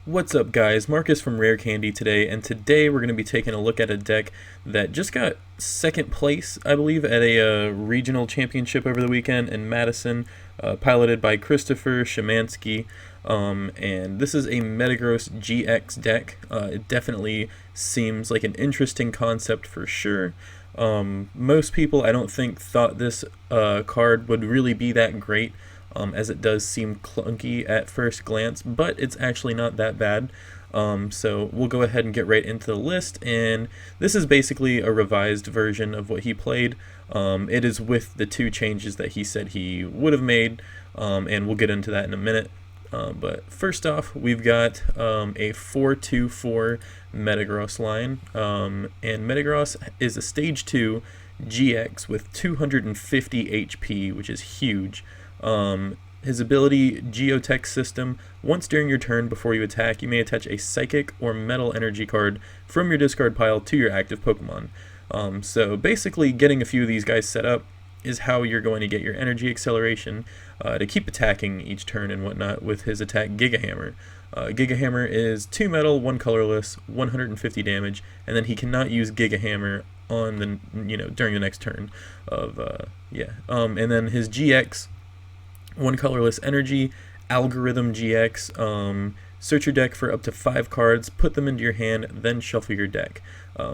What's up, guys? Marcus from Rare Candy today, and today we're going to be taking a look at a deck that just got second place, I believe, at a regional championship over the weekend in Madison, piloted by Christopher Schemanske. And this is a Metagross GX deck. It definitely seems like an interesting concept for sure. Most people, I don't think, thought this card would really be that great. As it does seem clunky at first glance, but it's actually not that bad. So we'll go ahead and get right into the list, and this is basically a revised version of what he played. It is with the two changes that he said he would have made, and we'll get into that in a minute. But first off, we've got a 4-2-4 Metagross line, and Metagross is a Stage 2 GX with 250 HP, which is huge. His ability, Geotech System. Once during your turn before you attack, you may attach a Psychic or Metal Energy card from your discard pile to your active Pokemon. So basically, getting a few of these guys set up is how you're going to get your energy acceleration to keep attacking each turn and whatnot with his attack Giga Hammer. Giga Hammer is 2 metal, 1 colorless, 150 damage, and then he cannot use Giga Hammer on the during the next turn of and then his GX. 1 colorless energy, algorithm GX, search your deck for up to 5 cards, put them into your hand, then shuffle your deck.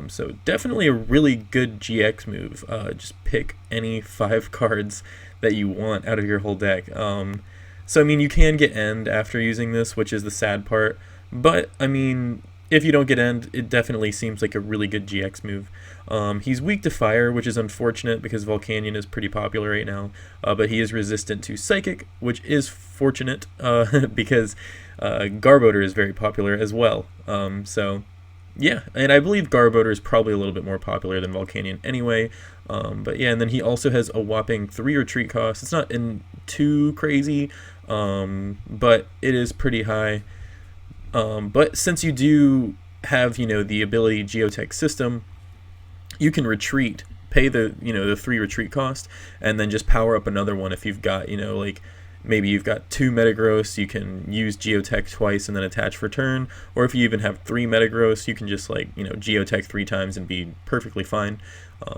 So definitely a really good GX move. Just pick any 5 cards that you want out of your whole deck. So I mean, you can get end after using this, which is the sad part, but I mean, if you don't get end, it definitely seems like a really good GX move. He's weak to fire, which is unfortunate because Volcanion is pretty popular right now, but he is resistant to Psychic, which is fortunate because Garbodor is very popular as well. So yeah, and I believe Garbodor is probably a little bit more popular than Volcanion anyway. But yeah, and then he also has a whopping 3 retreat cost. It's not too crazy, but it is pretty high. But since you do have, the ability Geotech System, you can retreat, pay the 3 retreat cost, and then just power up another one if you've got, like maybe you've got 2 Metagross, you can use Geotech twice and then attach for turn, or if you even have 3 Metagross, you can just Geotech 3 times and be perfectly fine.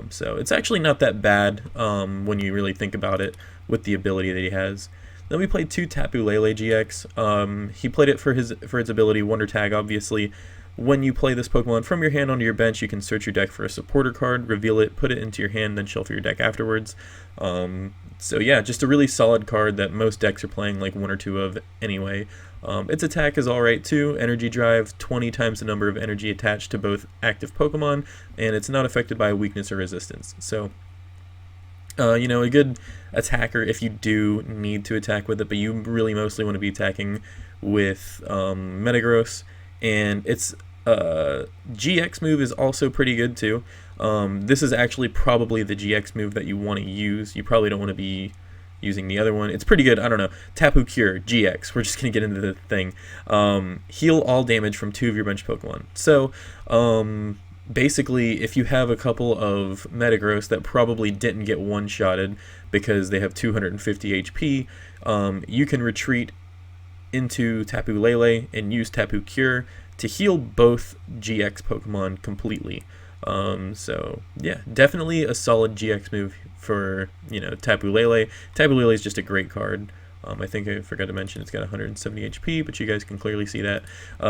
So it's actually not that bad when you really think about it with the ability that he has. Then we played 2 Tapu Lele GX. He played it for its ability Wonder Tag, obviously. When you play this Pokemon from your hand onto your bench, you can search your deck for a supporter card, reveal it, put it into your hand, then shuffle your deck afterwards. So yeah, just a really solid card that most decks are playing like 1 or 2 of anyway. Its attack is alright too. Energy Drive, 20 times the number of energy attached to both active Pokemon, and it's not affected by weakness or resistance. So a good attacker if you do need to attack with it, but you really mostly want to be attacking with Metagross, and its GX move is also pretty good too. This is actually probably the GX move that you want to use. You probably don't want to be using the other one. It's pretty good. I don't know. Tapu Cure GX. We're just gonna get into the thing. Heal all damage from 2 of your bench Pokemon. So basically, if you have a couple of Metagross that probably didn't get one-shotted because they have 250 HP, you can retreat into Tapu Lele and use Tapu Cure to heal both GX Pokemon completely. So yeah, definitely a solid GX move for Tapu Lele. Tapu Lele is just a great card. I think I forgot to mention it's got 170 HP, but you guys can clearly see that.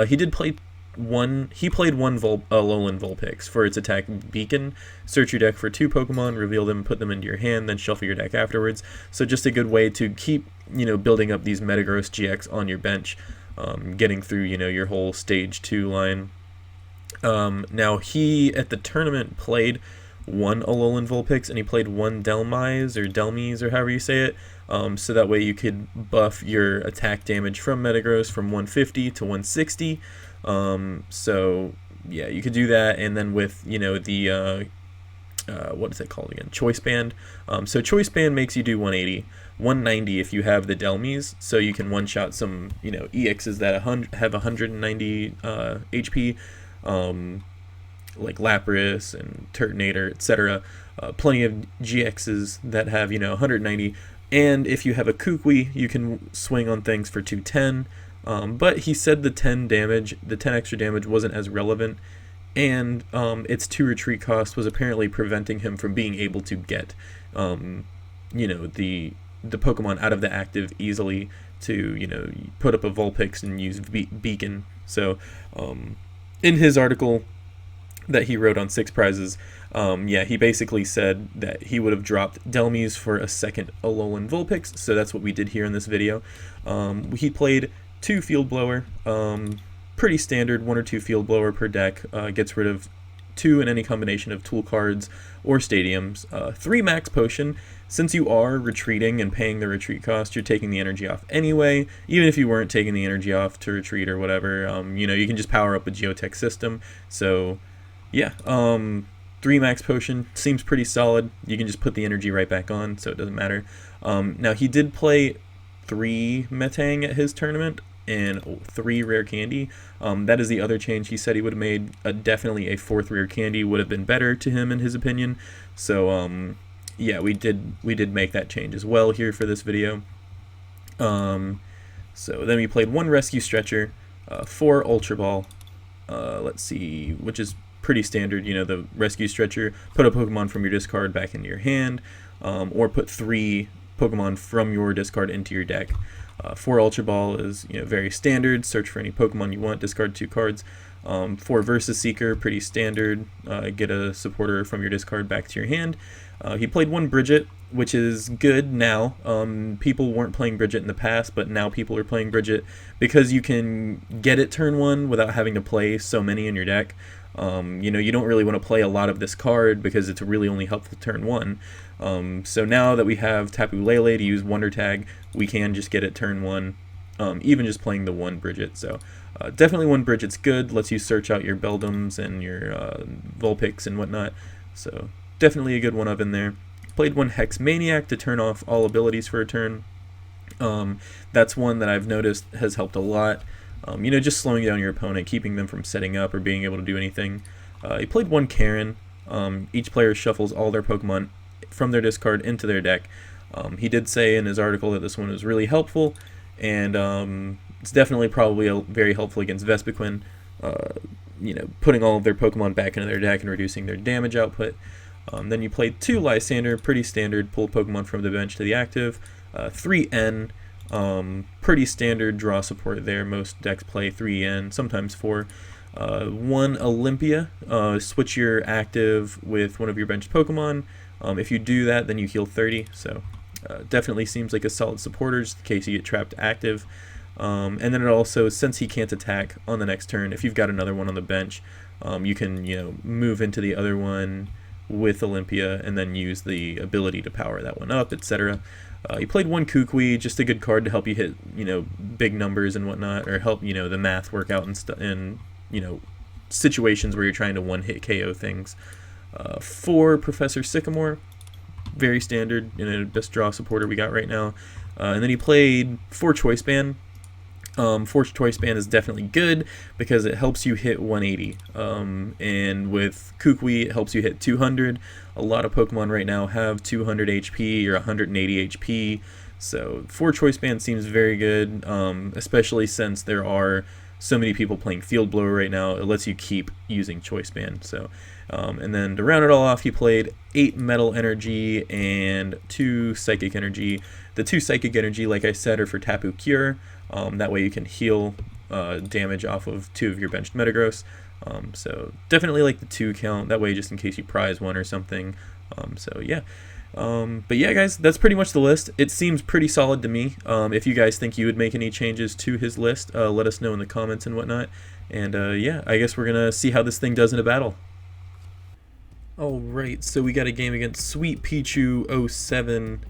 He played one Alolan Vulpix for its attack Beacon. Search your deck for 2 Pokemon, reveal them, put them into your hand, then shuffle your deck afterwards. So just a good way to keep building up these Metagross GX on your bench, getting through your whole Stage 2 line. Now he at the tournament played 1 Alolan Vulpix, and he played 1 Delmise or however you say it. So that way you could buff your attack damage from Metagross from 150 to 160. So yeah, you could do that, and then with the what is it called again? Choice Band. So Choice Band makes you do 180, 190 if you have the Delmise, so you can one-shot some EXs that have 190 HP, like Lapras and Turtonator, etc. Plenty of GXs that have 190. And if you have a Kukui, you can swing on things for 210. But he said the 10 extra damage wasn't as relevant, and its 2 retreat cost was apparently preventing him from being able to get, the Pokemon out of the active easily to, put up a Vulpix and use Beacon. So, in his article that he wrote on 6 prizes, he basically said that he would have dropped Delmies for a second Alolan Vulpix, so that's what we did here in this video. He played 2 Field Blower, pretty standard, 1 or 2 Field Blower per deck, gets rid of 2 in any combination of tool cards or stadiums, 3 Max Potion. Since you are retreating and paying the retreat cost, you're taking the energy off anyway. Even if you weren't taking the energy off to retreat or whatever, you can just power up a Geotech System. So, yeah, 3 Max Potion seems pretty solid. You can just put the energy right back on, so it doesn't matter. Now, he did play 3 Metang at his tournament and 3 Rare Candy. That is the other change he said he would have made. Definitely a 4th Rare Candy would have been better to him in his opinion. So, yeah, we did make that change as well here for this video. So then we played 1 Rescue Stretcher, 4 Ultra Ball, let's see, which is pretty standard, the Rescue Stretcher, put a Pokemon from your discard back into your hand, or put 3 Pokemon from your discard into your deck. 4 Ultra Ball is very standard, search for any Pokemon you want, discard 2 cards. 4 Versus Seeker, pretty standard, get a supporter from your discard back to your hand. He played 1 Bridget, which is good now. People weren't playing Bridget in the past, but now people are playing Bridget because you can get it turn 1 without having to play so many in your deck. You don't really want to play a lot of this card because it's really only helpful turn 1. So now that we have Tapu Lele to use Wonder Tag, we can just get it turn 1, even just playing the 1 Bridget. So definitely 1 Bridget's good, lets you search out your Beldums and your Vulpix and whatnot. So definitely a good one up in there. Played 1 Hex Maniac to turn off all abilities for a turn. That's one that I've noticed has helped a lot. Just slowing down your opponent, keeping them from setting up or being able to do anything. He played 1 Karen. Each player shuffles all their Pokemon from their discard into their deck. He did say in his article that this one was really helpful, and it's definitely probably very helpful against Vespiquen, putting all of their Pokemon back into their deck and reducing their damage output. Then you played 2 Lysander, pretty standard, pull Pokemon from the bench to the active. 3 N, pretty standard draw support there. Most decks play 3 N, sometimes 4. 1 Olympia, switch your active with one of your benched Pokemon. If you do that, then you heal 30, so definitely seems like a solid supporter just in case you get trapped active. And then it also, since he can't attack on the next turn, if you've got another one on the bench, you can move into the other one with Olympia and then use the ability to power that one up, etc. He played 1 Kukui, just a good card to help you hit big numbers and whatnot, or help the math work out in situations where you're trying to one-hit KO things. 4 Professor Sycamore, very standard, best draw supporter we got right now. And then he played 4 Choice Band. 4 Choice Band is definitely good because it helps you hit 180. And with Kukui, it helps you hit 200. A lot of Pokemon right now have 200 HP or 180 HP. So 4 Choice Band seems very good, especially since there are so many people playing Field Blower right now. It lets you keep using Choice Band. So, and then to round it all off, he played 8 Metal Energy and 2 Psychic Energy. The 2 Psychic Energy, like I said, are for Tapu Cure. That way you can heal damage off of 2 of your benched Metagross. So definitely like the 2 count. That way, just in case you prize one or something. So yeah. But yeah, guys, that's pretty much the list. It seems pretty solid to me. If you guys think you would make any changes to his list, let us know in the comments and whatnot. And yeah, I guess we're going to see how this thing does in a battle. Alright, so we got a game against Sweet Pichu 07,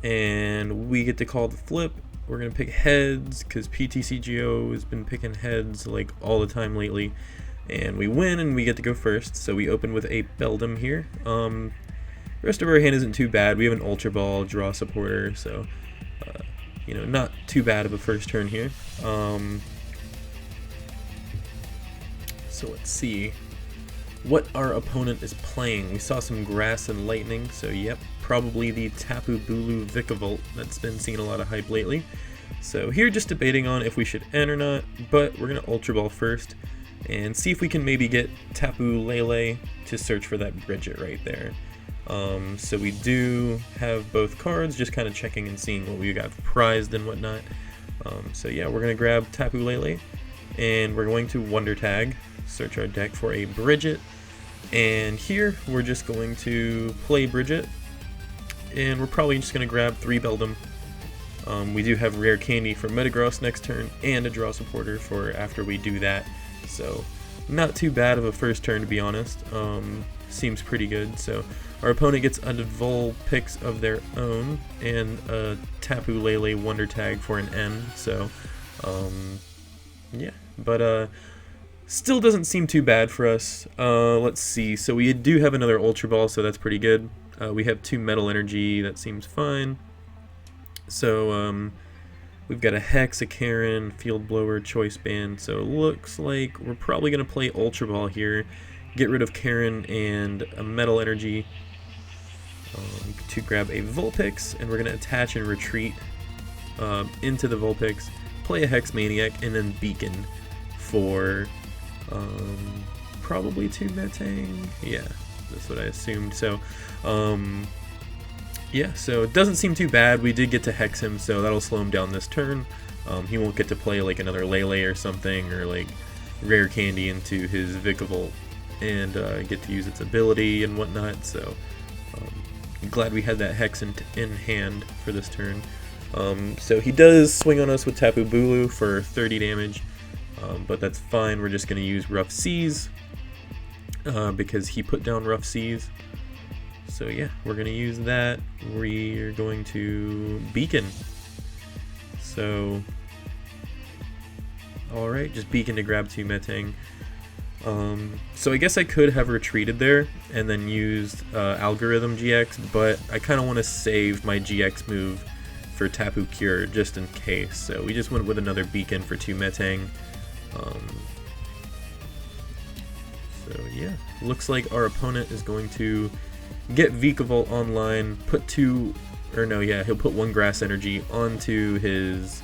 and we get to call the flip. We're going to pick heads, because PTCGO has been picking heads like all the time lately. And we win, and we get to go first. So we open with a Beldum here. The rest of our hand isn't too bad. We have an Ultra Ball, draw supporter, so, not too bad of a first turn here. So let's see what our opponent is playing. We saw some Grass and Lightning, so yep, probably the Tapu Bulu Vikavolt that's been seeing a lot of hype lately. So here just debating on if we should end or not, but we're going to Ultra Ball first and see if we can maybe get Tapu Lele to search for that Bridget right there. So we do have both cards, just kind of checking and seeing what we got prized and whatnot. So yeah, we're going to grab Tapu Lele and we're going to Wonder Tag, search our deck for a Bridget, and here we're just going to play Bridget, and we're probably just going to grab 3 Beldum. We do have Rare Candy for Metagross next turn and a Draw Supporter for after we do that, so not too bad of a first turn to be honest. Seems pretty good. So our opponent gets a Vulpix of their own and a Tapu Lele Wonder Tag for an N, so yeah, but still doesn't seem too bad for us. Let's see, so we do have another Ultra Ball, so that's pretty good. We have 2 Metal Energy, that seems fine. So we've got a Hex, a Karen, Field Blower, Choice Band, so it looks like we're probably going to play Ultra Ball here, get rid of Karen and a Metal Energy to grab a Vulpix, and we're going to attach and retreat into the Vulpix, play a Hex Maniac, and then Beacon for probably 2 Metang. Yeah, that's what I assumed. So yeah, so it doesn't seem too bad. We did get to Hex him, so that'll slow him down this turn. He won't get to play like another Lele or something, or like Rare Candy into his Vikavolt and get to use its ability and whatnot. So I'm glad we had that Hex in hand for this turn. So he does swing on us with Tapu Bulu for 30 damage, but that's fine. We're just going to use Rough Seas because he put down Rough Seas. So yeah, we're going to use that. We're going to Beacon. So, alright, just Beacon to grab 2 Metang. So I guess I could have retreated there and then used Algorithm GX, but I kind of want to save my GX move for Tapu Cure just in case. So we just went with another Beacon for 2 Metang. So yeah, looks like our opponent is going to get Vikavolt online, put 2, or no, yeah, he'll put 1 Grass Energy onto his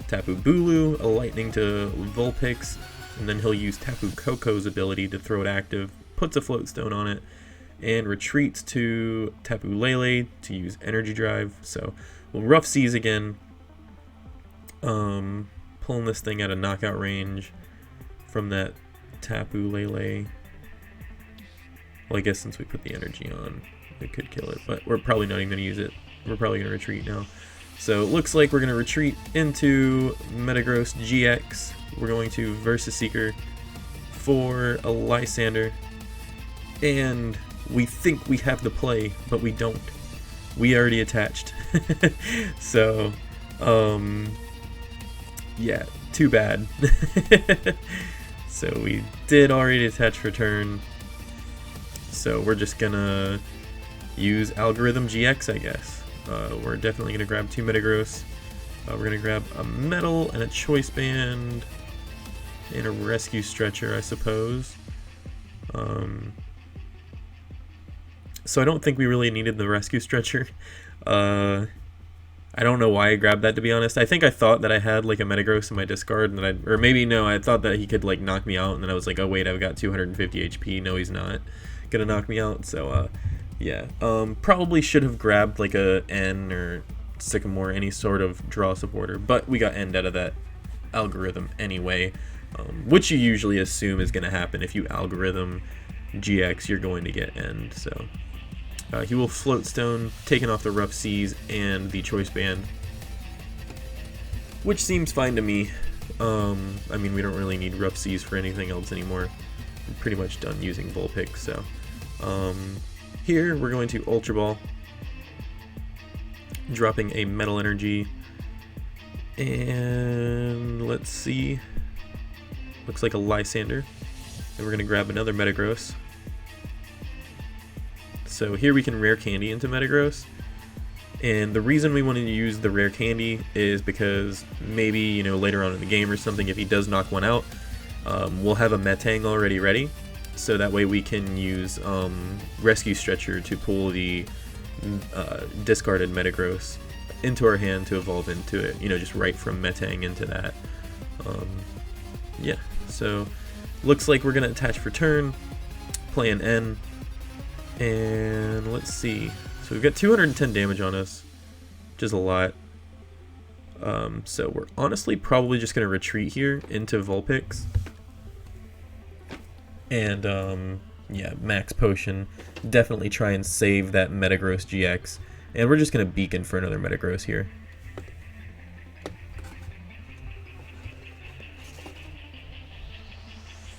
Tapu Bulu, a Lightning to Vulpix, and then he'll use Tapu Koko's ability to throw it active, puts a Float Stone on it, and retreats to Tapu Lele to use Energy Drive. So we'll Rough Seas again, pulling this thing out of knockout range from that Tapu Lele. Well, I guess since we put the energy on, it could kill it, but we're probably not even going to use it. We're probably going to retreat now. So it looks like we're going to retreat into Metagross GX. We're going to Versus Seeker for a Lysander, and we think we have the play, but we don't. We already attached. So, yeah, too bad. So we did already attach for turn. So we're just gonna use Algorithm GX, I guess. We're definitely gonna grab 2 Metagross. We're gonna grab a Metal and a Choice Band and a Rescue Stretcher, I suppose. So I don't think we really needed the Rescue Stretcher. I don't know why I grabbed that, to be honest. I think I thought that I had like a Metagross in my discard, and that or maybe no, I thought that he could like knock me out, and then I was like, oh wait, I've got 250 HP. No, he's not gonna knock me out. So yeah, probably should have grabbed like a N or Sycamore, any sort of draw supporter, but we got End out of that Algorithm anyway, which you usually assume is gonna happen. If you Algorithm GX, you're going to get End. So he will Float Stone, taking off the Rough Seas and the Choice Band, which seems fine to me. I mean, we don't really need Rough Seas for anything else anymore. I'm pretty much done using Vulpix, so here we're going to Ultra Ball, dropping a Metal Energy, and let's see, looks like a Lysander, and we're going to grab another Metagross. So here we can Rare Candy into Metagross, and the reason we wanted to use the Rare Candy is because maybe, you know, later on in the game or something, if he does knock one out, we'll have a Metang already ready, so that way we can use Rescue Stretcher to pull the discarded Metagross into our hand to evolve into it, you know, just right from metaing into that. Yeah, so looks like we're going to attach for turn, play an N, and let's see. So we've got 210 damage on us, which is a lot. So we're honestly probably just going to retreat here into Vulpix. And yeah, max potion. Definitely try and save that Metagross GX. And we're just going to beacon for another Metagross here.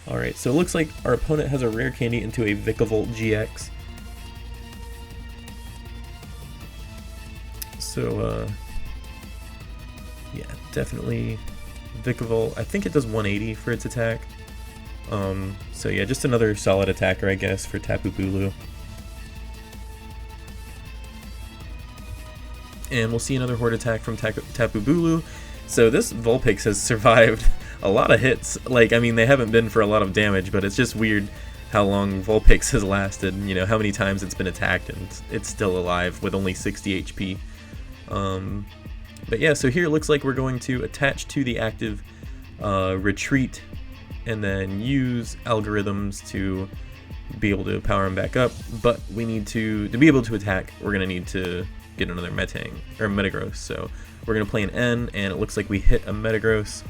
Alright, so it looks like our opponent has a rare candy into a Vikavolt GX. So, yeah, definitely Vikavolt. I think it does 180 for its attack. So yeah, just another solid attacker, I guess, for Tapu Bulu. And we'll see another Horde attack from Tapu Bulu. So this Vulpix has survived a lot of hits. Like, I mean, they haven't been for a lot of damage, but it's just weird how long Vulpix has lasted, you know, how many times it's been attacked, and it's still alive with only 60 HP. But yeah, so here it looks like we're going to attach to the active, retreat, and then use algorithms to be able to power him back up. But we need to be able to attack, we're going to need to get another Metagross. So we're going to play an N, and it looks like we hit a Metagross.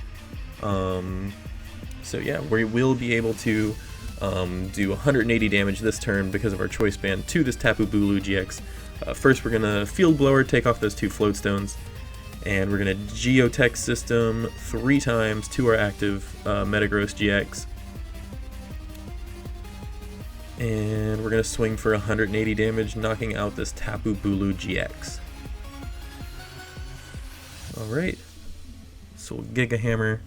So yeah, we will be able to do 180 damage this turn because of our Choice Band to this Tapu Bulu GX. First we're going to Field Blower, take off those 2 Float Stones, and we're going to Geotech System 3 times to our active Metagross GX. And we're going to swing for 180 damage, knocking out this Tapu Bulu GX. Alright, so we'll Giga Hammer,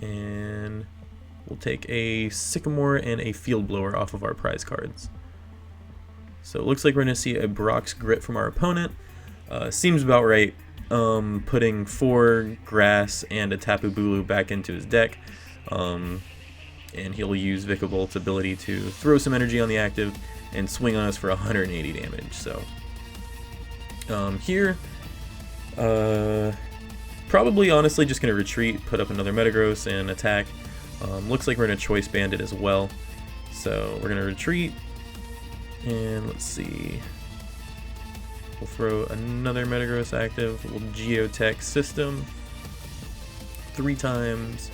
and we'll take a Sycamore and a Field Blower off of our prize cards. So it looks like we're going to see a Brock's Grit from our opponent. Seems about right, putting 4 Grass and a Tapu Bulu back into his deck. And he'll use Vikavolt's ability to throw some energy on the active and swing on us for 180 damage. So here, probably honestly just going to retreat, put up another Metagross and attack. Looks like we're going to Choice Band it as well. So we're going to retreat, and let's see. We'll throw another Metagross active. We'll Geotech System 3 times.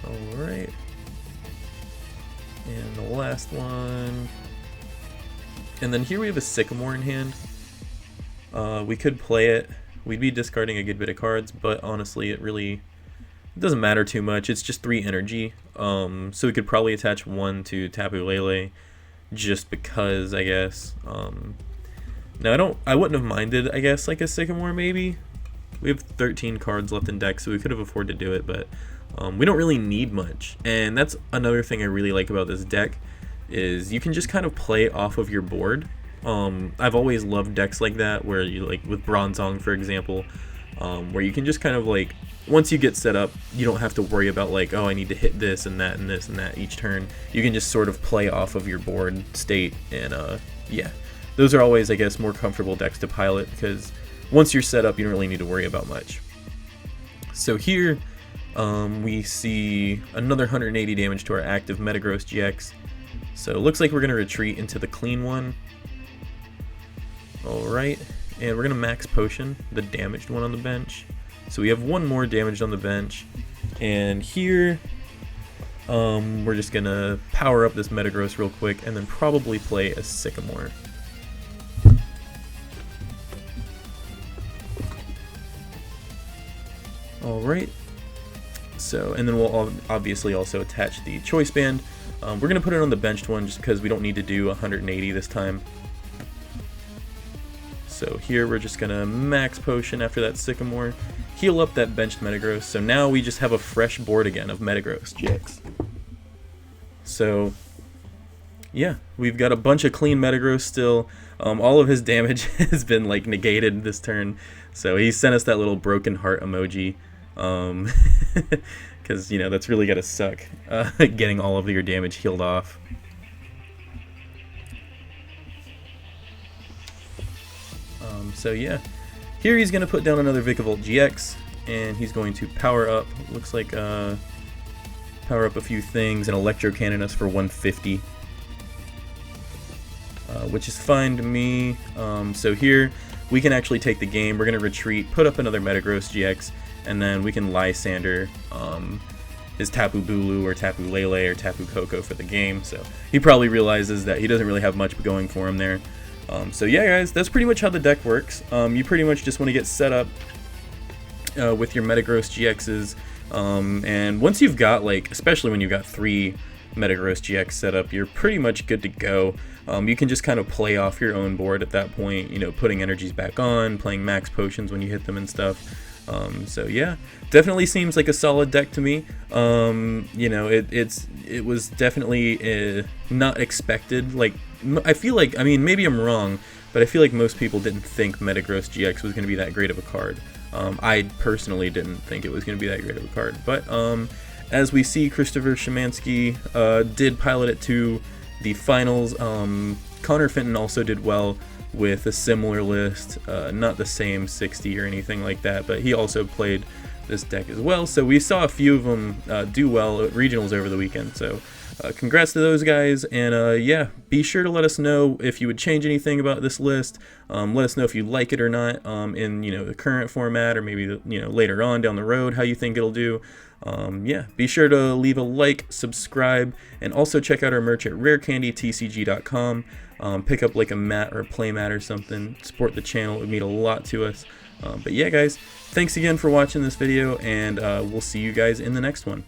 Alright. And the last one. And then here we have a Sycamore in hand. We could play it. We'd be discarding a good bit of cards, but honestly it doesn't matter too much. It's just 3 energy. So we could probably attach 1 to Tapu Lele just because, I guess. Now I wouldn't have minded, I guess, like a Sycamore maybe. We have 13 cards left in deck, so we could have afforded to do it, but we don't really need much. And that's another thing I really like about this deck, is you can just kind of play off of your board. I've always loved decks like that, where you, like with Bronzong for example, where you can just kind of like, once you get set up, you don't have to worry about like, oh, I need to hit this and that and this and that each turn. You can just sort of play off of your board state, and yeah, those are always, I guess, more comfortable decks to pilot, because once you're set up, you don't really need to worry about much. So here, we see another 180 damage to our active Metagross GX. So it looks like we're going to retreat into the clean one. Alright, and we're going to max potion the damaged one on the bench. So we have 1 more damaged on the bench. And here, we're just going to power up this Metagross real quick, and then probably play a Sycamore. Alright. So, and then we'll obviously also attach the Choice Band. We're going to put it on the benched one just because we don't need to do 180 this time. So here we're just going to max potion after that Sycamore, heal up that benched Metagross. So now we just have a fresh board again of Metagross GX. So yeah, we've got a bunch of clean Metagross still. All of his damage has been like negated this turn. So he sent us that little broken heart emoji. Because, you know, that's really gotta suck, getting all of your damage healed off. So yeah, here he's going to put down another Vikavolt GX, and he's going to power up, looks like power up a few things, and Electro Cannon us for 150, which is fine to me. So here we can actually take the game. We're going to retreat, put up another Metagross GX, and then we can Lysander his Tapu Bulu or Tapu Lele or Tapu Koko for the game. So he probably realizes that he doesn't really have much going for him there. So yeah, guys, that's pretty much how the deck works. You pretty much just want to get set up with your Metagross GXs, and once you've got, like, especially when you've got 3 Metagross GX set up, you're pretty much good to go. You can just kind of play off your own board at that point, you know, putting energies back on, playing max potions when you hit them and stuff. So yeah, definitely seems like a solid deck to me. You know, it was definitely not expected. Like, I feel like, I mean, maybe I'm wrong, but I feel like most people didn't think Metagross GX was going to be that great of a card. I personally didn't think it was going to be that great of a card, but as we see, Christopher Schemanske did pilot it to the finals. Connor Fenton also did well with a similar list, not the same 60 or anything like that, but he also played this deck as well. So we saw a few of them do well at regionals over the weekend. So congrats to those guys, and yeah, be sure to let us know if you would change anything about this list. Let us know if you like it or not, in, you know, the current format, or maybe the, you know, later on down the road, how you think it'll do. Yeah, be sure to leave a like, subscribe, and also check out our merch at rarecandytcg.com. Pick up like a mat or a play mat or something. Support the channel, it would mean a lot to us. But yeah, guys, thanks again for watching this video, and we'll see you guys in the next one.